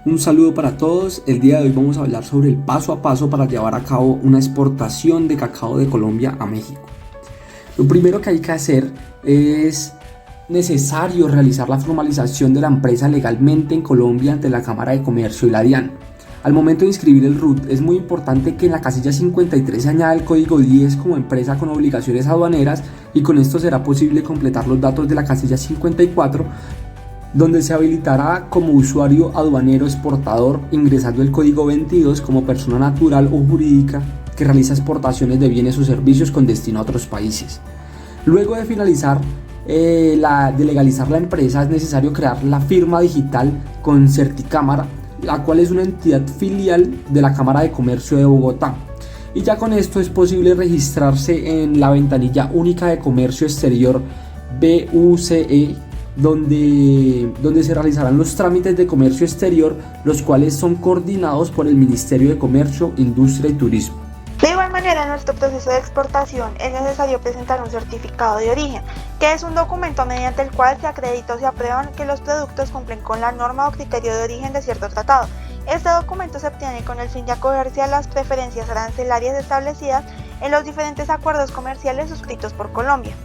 Un saludo para todos. El día de hoy vamos a hablar sobre el paso a paso para llevar a cabo una exportación de cacao de Colombia a México. Lo primero que hay que hacer es necesario realizar la formalización de la empresa legalmente en Colombia ante la Cámara de Comercio y la DIAN. Al momento de inscribir el RUT es muy importante que en la casilla 53 se añada el código 10 como empresa con obligaciones aduaneras y con esto será posible completar los datos de la casilla 54, donde se habilitará como usuario aduanero exportador ingresando el código 22 como persona natural o jurídica que realiza exportaciones de bienes o servicios con destino a otros países. Luego de finalizar de legalizar la empresa, es necesario crear la firma digital con Certicámara, la cual es una entidad filial de la Cámara de Comercio de Bogotá. Y ya con esto es posible registrarse en la ventanilla única de comercio exterior BUCE, donde se realizarán los trámites de comercio exterior, los cuales son coordinados por el Ministerio de Comercio, Industria y Turismo. De igual manera, en nuestro proceso de exportación es necesario presentar un certificado de origen, que es un documento mediante el cual se acredita o se aprueban que los productos cumplen con la norma o criterio de origen de cierto tratado. Este documento se obtiene con el fin de acogerse a las preferencias arancelarias establecidas en los diferentes acuerdos comerciales suscritos por Colombia.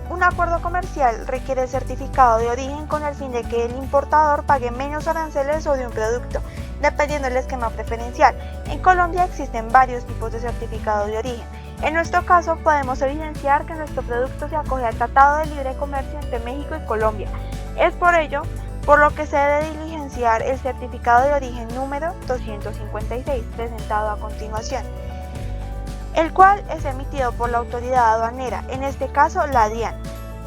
Un acuerdo comercial requiere el certificado de origen con el fin de que el importador pague menos aranceles sobre un producto, dependiendo del esquema preferencial. En Colombia existen varios tipos de certificado de origen. En nuestro caso podemos evidenciar que nuestro producto se acoge al Tratado de Libre Comercio entre México y Colombia. Es por ello por lo que se debe diligenciar el certificado de origen número 256, presentado a continuación, el cual es emitido por la autoridad aduanera, en este caso la DIAN.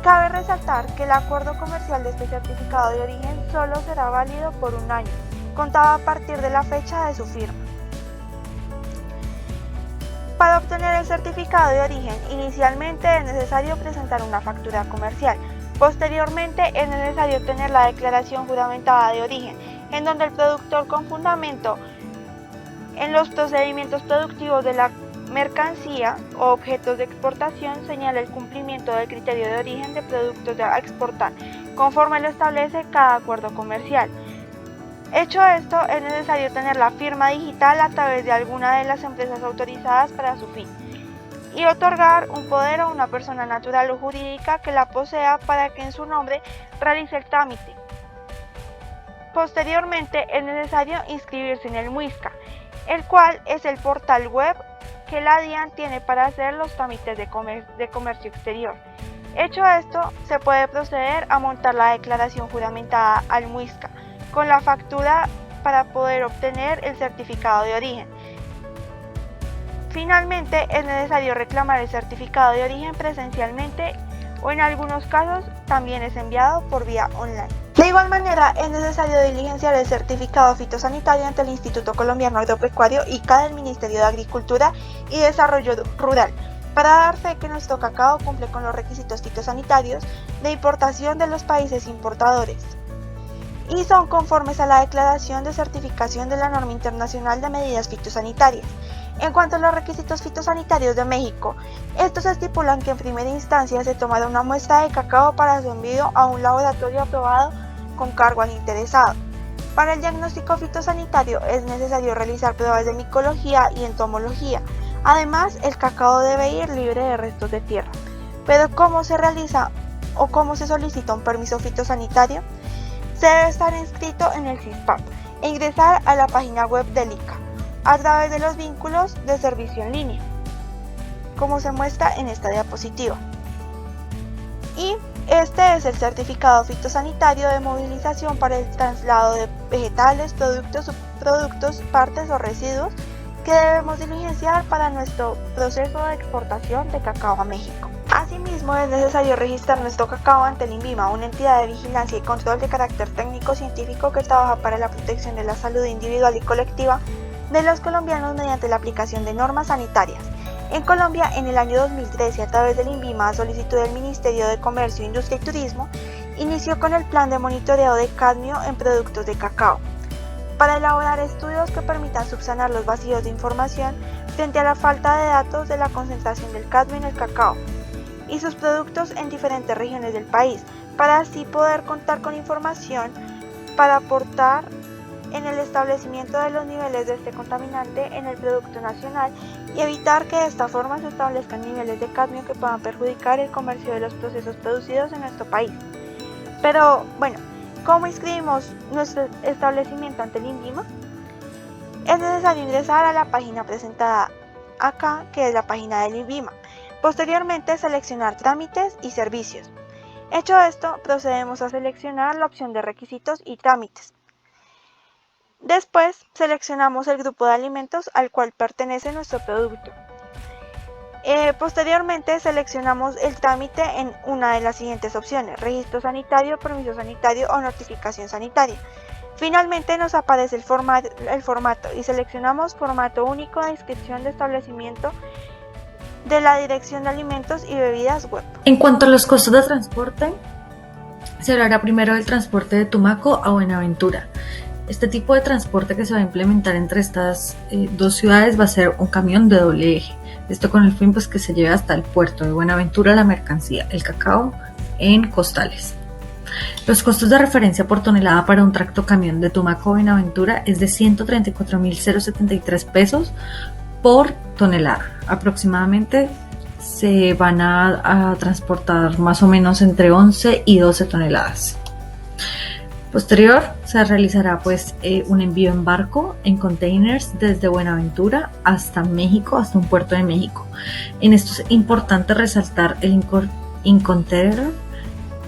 Cabe resaltar que el acuerdo comercial de este certificado de origen solo será válido por un año, contado a partir de la fecha de su firma. Para obtener el certificado de origen, inicialmente es necesario presentar una factura comercial. Posteriormente es necesario tener la declaración juramentada de origen, en donde el productor con fundamento en los procedimientos productivos de la mercancía o objetos de exportación señala el cumplimiento del criterio de origen de productos a exportar, conforme lo establece cada acuerdo comercial. Hecho esto, es necesario tener la firma digital a través de alguna de las empresas autorizadas para su fin y otorgar un poder a una persona natural o jurídica que la posea para que en su nombre realice el trámite. Posteriormente es necesario inscribirse en el MUISCA, el cual es el portal web que la DIAN tiene para hacer los trámites de comercio exterior. Hecho esto, se puede proceder a montar la declaración juramentada al MUISCA con la factura para poder obtener el certificado de origen. Finalmente, es necesario reclamar el certificado de origen presencialmente o en algunos casos también es enviado por vía online. De igual manera, es necesario diligenciar el certificado fitosanitario ante el Instituto Colombiano Agropecuario ICA del Ministerio de Agricultura y Desarrollo Rural, para dar fe que nuestro cacao cumple con los requisitos fitosanitarios de importación de los países importadores y son conformes a la declaración de certificación de la norma internacional de medidas fitosanitarias. En cuanto a los requisitos fitosanitarios de México, estos estipulan que en primera instancia se tomará una muestra de cacao para su envío a un laboratorio aprobado con cargo al interesado. Para el diagnóstico fitosanitario es necesario realizar pruebas de micología y entomología. Además, el cacao debe ir libre de restos de tierra. Pero ¿cómo se realiza o cómo se solicita un permiso fitosanitario? Se debe estar inscrito en el CISPAP e ingresar a la página web del ICA a través de los vínculos de servicio en línea, como se muestra en esta diapositiva. Y este es el certificado fitosanitario de movilización para el traslado de vegetales, productos, subproductos, partes o residuos que debemos diligenciar para nuestro proceso de exportación de cacao a México. Asimismo, es necesario registrar nuestro cacao ante el INVIMA, una entidad de vigilancia y control de carácter técnico-científico que trabaja para la protección de la salud individual y colectiva de los colombianos mediante la aplicación de normas sanitarias. En Colombia, en el año 2013, a través del INVIMA, a solicitud del Ministerio de Comercio, Industria y Turismo, inició con el plan de monitoreo de cadmio en productos de cacao, para elaborar estudios que permitan subsanar los vacíos de información frente a la falta de datos de la concentración del cadmio en el cacao y sus productos en diferentes regiones del país, para así poder contar con información para aportar en el establecimiento de los niveles de este contaminante en el producto nacional y evitar que de esta forma se establezcan niveles de cadmio que puedan perjudicar el comercio de los procesos producidos en nuestro país. Pero bueno, ¿cómo inscribimos nuestro establecimiento ante el INVIMA? Es necesario ingresar a la página presentada acá, que es la página del INVIMA. Posteriormente, seleccionar trámites y servicios. Hecho esto, procedemos a seleccionar la opción de requisitos y trámites. Después, seleccionamos el grupo de alimentos al cual pertenece nuestro producto. Posteriormente, seleccionamos el trámite en una de las siguientes opciones: registro sanitario, permiso sanitario o notificación sanitaria. Finalmente nos aparece el formato y seleccionamos formato único de inscripción de establecimiento de la Dirección de Alimentos y Bebidas web. En cuanto a los costos de transporte, se hablará primero del transporte de Tumaco a Buenaventura. Este tipo de transporte que se va a implementar entre estas dos ciudades va a ser un camión de doble eje. Esto con el fin pues que se lleve hasta el puerto de Buenaventura la mercancía, el cacao, en costales. Los costos de referencia por tonelada para un tracto camión de Tumaco a Buenaventura es de 134.073 pesos por tonelada. Aproximadamente se van a transportar más o menos entre 11 y 12 toneladas. Posterior se realizará pues un envío en barco en containers desde Buenaventura hasta México, hasta un puerto de México. En esto es importante resaltar el Incontainer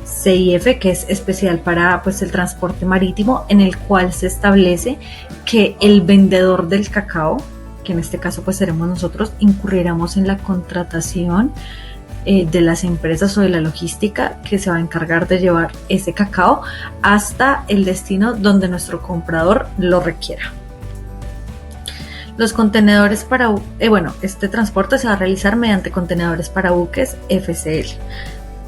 CIF, que es especial para pues el transporte marítimo, en el cual se establece que el vendedor del cacao, que en este caso pues seremos nosotros, incurriremos en la contratación de las empresas o de la logística que se va a encargar de llevar ese cacao hasta el destino donde nuestro comprador lo requiera. Los contenedores para este transporte se va a realizar mediante contenedores para buques FCL.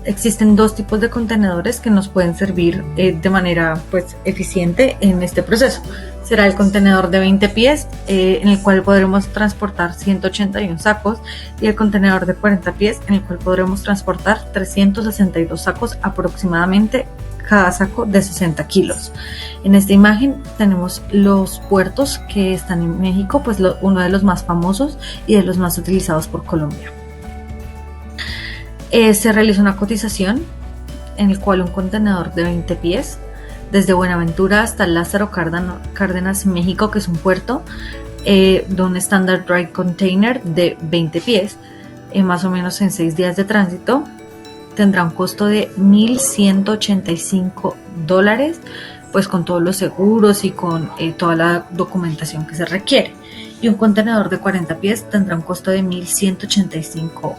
Existen dos tipos de contenedores que nos pueden servir de manera pues eficiente en este proceso. Será el contenedor de 20 pies, en el cual podremos transportar 181 sacos, y el contenedor de 40 pies, en el cual podremos transportar 362 sacos aproximadamente, cada saco de 60 kilos. En esta imagen tenemos los puertos que están en México, pues uno de los más famosos y de los más utilizados por Colombia. Se realiza una cotización en el cual un contenedor de 20 pies desde Buenaventura hasta Lázaro Cárdenas, México, que es un puerto, de un Standard Dry Container de 20 pies, más o menos en 6 días de tránsito, tendrá un costo de $1,185, pues con todos los seguros y con toda la documentación que se requiere. Y un contenedor de 40 pies tendrá un costo de $1,185.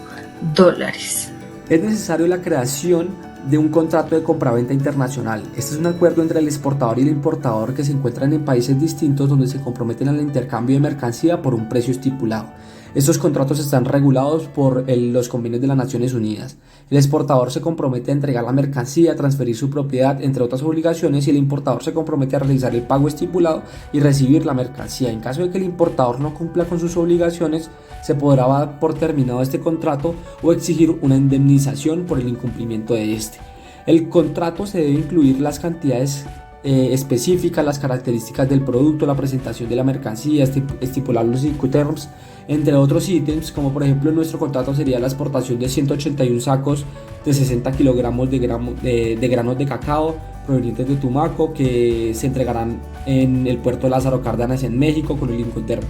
Es necesario la creación de un contrato de compraventa internacional. Este es un acuerdo entre el exportador y el importador que se encuentran en países distintos, donde se comprometen al intercambio de mercancía por un precio estipulado. Estos contratos están regulados por los convenios de las Naciones Unidas. El exportador se compromete a entregar la mercancía, a transferir su propiedad, entre otras obligaciones, y el importador se compromete a realizar el pago estipulado y recibir la mercancía. En caso de que el importador no cumpla con sus obligaciones, se podrá dar por terminado este contrato o exigir una indemnización por el incumplimiento de este. El contrato se debe incluir las cantidades específicas, las características del producto, la presentación de la mercancía, estipular los Incoterms, entre otros ítems, como por ejemplo en nuestro contrato sería la exportación de 181 sacos de 60 kilogramos de granos de cacao provenientes de Tumaco, que se entregarán en el puerto de Lázaro Cárdenas en México con el Incoterm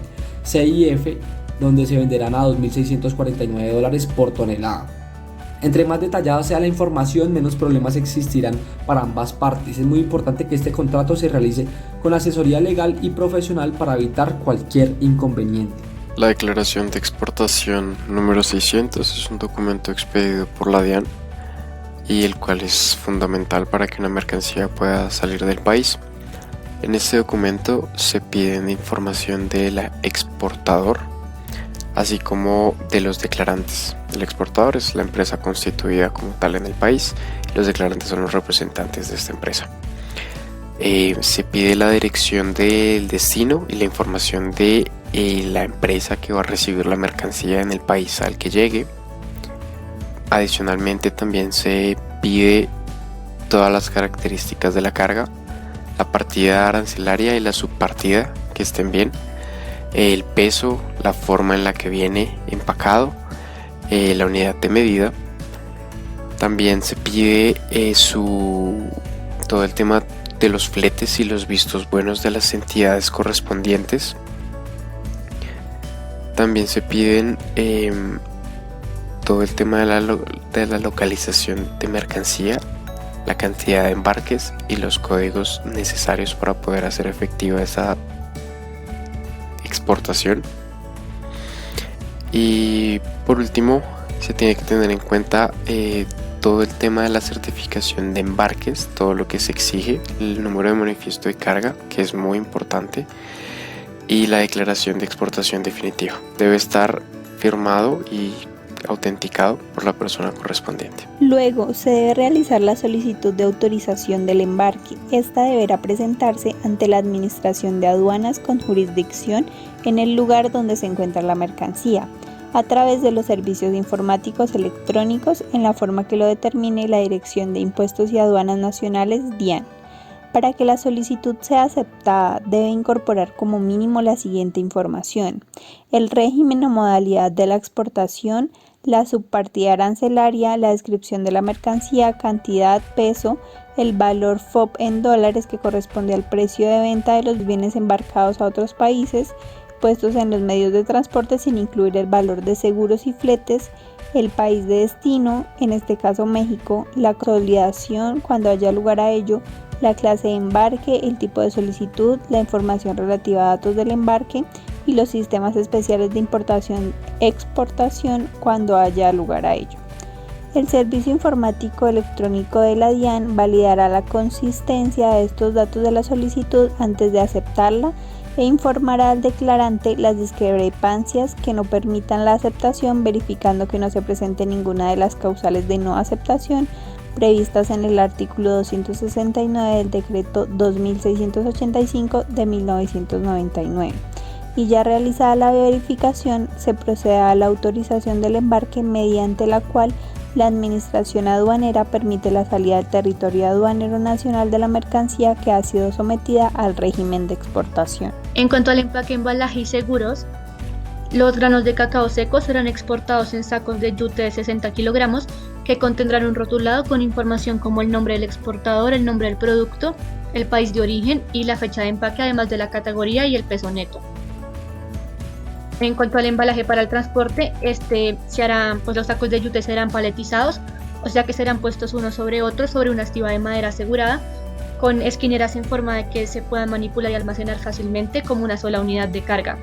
CIF, donde se venderán a $2,649 por tonelada. Entre más detallada sea la información, menos problemas existirán para ambas partes. Es muy importante que este contrato se realice con asesoría legal y profesional para evitar cualquier inconveniente. La declaración de exportación número 600 es un documento expedido por la DIAN y el cual es fundamental para que una mercancía pueda salir del país. En este documento se pide información del exportador, así como de los declarantes. El exportador es la empresa constituida como tal en el país y los declarantes son los representantes de esta empresa. Se pide la dirección del destino y la información de la empresa que va a recibir la mercancía en el país al que llegue. Adicionalmente también se pide todas las características de la carga, la partida arancelaria y la subpartida, que estén bien, el peso, la forma en la que viene empacado, la unidad de medida. También se pide todo el tema de los fletes y los vistos buenos de las entidades correspondientes. También se piden todo el tema de la localización de mercancía, la cantidad de embarques y los códigos necesarios para poder hacer efectiva esa exportación. Y por último, se tiene que tener en cuenta todo el tema de la certificación de embarques, todo lo que se exige, el número de manifiesto de carga, que es muy importante, y la declaración de exportación definitiva. Debe estar firmado y autenticado por la persona correspondiente. Luego se debe realizar la solicitud de autorización del embarque. Esta deberá presentarse ante la Administración de Aduanas con jurisdicción en el lugar donde se encuentra la mercancía, a través de los servicios informáticos electrónicos en la forma que lo determine la Dirección de Impuestos y Aduanas Nacionales, DIAN. Para que la solicitud sea aceptada, debe incorporar como mínimo la siguiente información: el régimen o modalidad de la exportación, la subpartida arancelaria, la descripción de la mercancía, cantidad, peso, el valor FOB en dólares que corresponde al precio de venta de los bienes embarcados a otros países, puestos en los medios de transporte sin incluir el valor de seguros y fletes, el país de destino, en este caso México, la consolidación cuando haya lugar a ello, la clase de embarque, el tipo de solicitud, la información relativa a datos del embarque y los sistemas especiales de importación-exportación cuando haya lugar a ello. El servicio informático electrónico de la DIAN validará la consistencia de estos datos de la solicitud antes de aceptarla e informará al declarante las discrepancias que no permitan la aceptación, verificando que no se presente ninguna de las causales de no aceptación previstas en el artículo 269 del decreto 2685 de 1999. Y ya realizada la verificación, se procede a la autorización del embarque, mediante la cual la Administración Aduanera permite la salida del territorio aduanero nacional de la mercancía que ha sido sometida al régimen de exportación. En cuanto al empaque, embalaje y seguros, los granos de cacao seco serán exportados en sacos de yute de 60 kilogramos que contendrán un rotulado con información como el nombre del exportador, el nombre del producto, el país de origen y la fecha de empaque, además de la categoría y el peso neto. En cuanto al embalaje para el transporte, los sacos de yute serán paletizados, o sea que serán puestos uno sobre otro sobre una estiba de madera asegurada, con esquineras en forma de que se puedan manipular y almacenar fácilmente como una sola unidad de carga.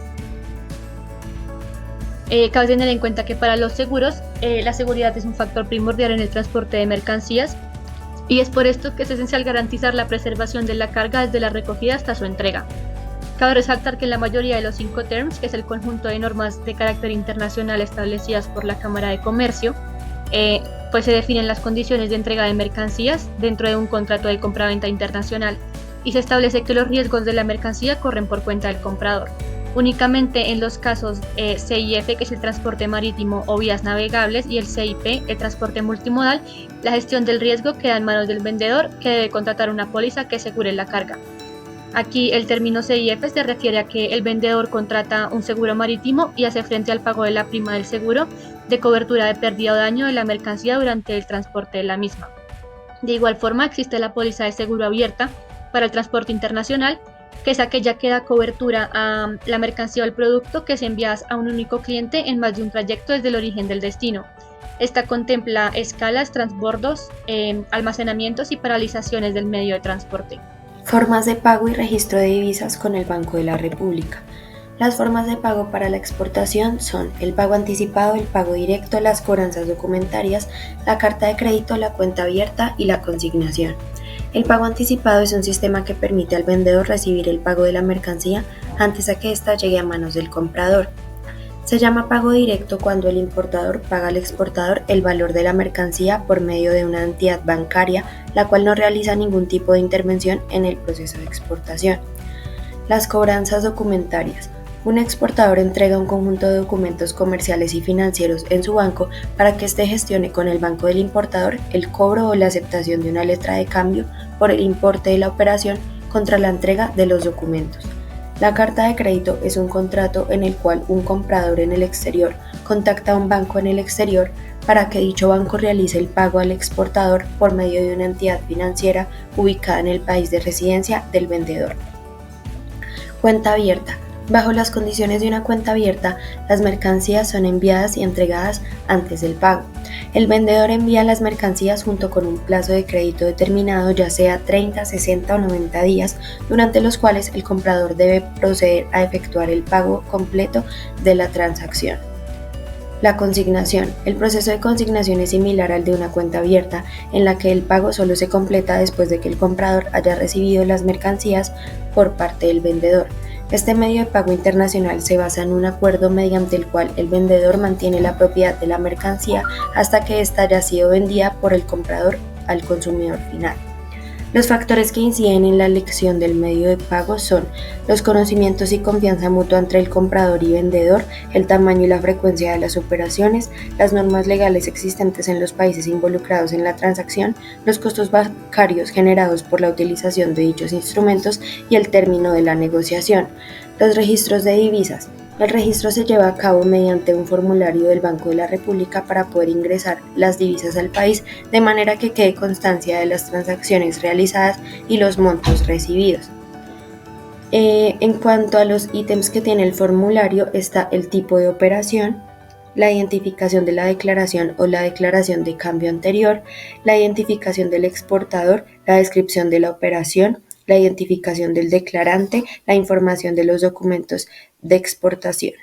Cabe tener en cuenta que para los seguros, la seguridad es un factor primordial en el transporte de mercancías, y es por esto que es esencial garantizar la preservación de la carga desde la recogida hasta su entrega. Cabe resaltar que en la mayoría de los Incoterms, que es el conjunto de normas de carácter internacional establecidas por la Cámara de Comercio, pues se definen las condiciones de entrega de mercancías dentro de un contrato de compraventa internacional, y se establece que los riesgos de la mercancía corren por cuenta del comprador. Únicamente en los casos CIF, que es el transporte marítimo o vías navegables, y el CIP, el transporte multimodal, la gestión del riesgo queda en manos del vendedor, que debe contratar una póliza que asegure la carga. Aquí el término CIF se refiere a que el vendedor contrata un seguro marítimo y hace frente al pago de la prima del seguro de cobertura de pérdida o daño de la mercancía durante el transporte de la misma. De igual forma, existe la póliza de seguro abierta para el transporte internacional, que es aquella que da cobertura a la mercancía o el producto que se envía a un único cliente en más de un trayecto desde el origen del destino. Esta contempla escalas, transbordos, almacenamientos y paralizaciones del medio de transporte. Formas de pago y registro de divisas con el Banco de la República. Las formas de pago para la exportación son el pago anticipado, el pago directo, las cobranzas documentarias, la carta de crédito, la cuenta abierta y la consignación. El pago anticipado es un sistema que permite al vendedor recibir el pago de la mercancía antes de que ésta llegue a manos del comprador. Se llama pago directo cuando el importador paga al exportador el valor de la mercancía por medio de una entidad bancaria, la cual no realiza ningún tipo de intervención en el proceso de exportación. Las cobranzas documentarias. Un exportador entrega un conjunto de documentos comerciales y financieros en su banco para que éste gestione con el banco del importador el cobro o la aceptación de una letra de cambio por el importe de la operación contra la entrega de los documentos. La carta de crédito es un contrato en el cual un comprador en el exterior contacta a un banco en el exterior para que dicho banco realice el pago al exportador por medio de una entidad financiera ubicada en el país de residencia del vendedor. Cuenta abierta. Bajo las condiciones de una cuenta abierta, las mercancías son enviadas y entregadas antes del pago. El vendedor envía las mercancías junto con un plazo de crédito determinado, ya sea 30, 60 o 90 días, durante los cuales el comprador debe proceder a efectuar el pago completo de la transacción. La consignación. El proceso de consignación es similar al de una cuenta abierta, en la que el pago solo se completa después de que el comprador haya recibido las mercancías por parte del vendedor. Este medio de pago internacional se basa en un acuerdo mediante el cual el vendedor mantiene la propiedad de la mercancía hasta que ésta haya sido vendida por el comprador al consumidor final. Los factores que inciden en la elección del medio de pago son los conocimientos y confianza mutua entre el comprador y vendedor, el tamaño y la frecuencia de las operaciones, las normas legales existentes en los países involucrados en la transacción, los costos bancarios generados por la utilización de dichos instrumentos y el término de la negociación. Los registros de divisas. El registro se lleva a cabo mediante un formulario del Banco de la República para poder ingresar las divisas al país, de manera que quede constancia de las transacciones realizadas y los montos recibidos. En cuanto a los ítems que tiene el formulario, está el tipo de operación, la identificación de la declaración o la declaración de cambio anterior, la identificación del exportador, la descripción de la operación, la identificación del declarante, la información de los documentos de exportación.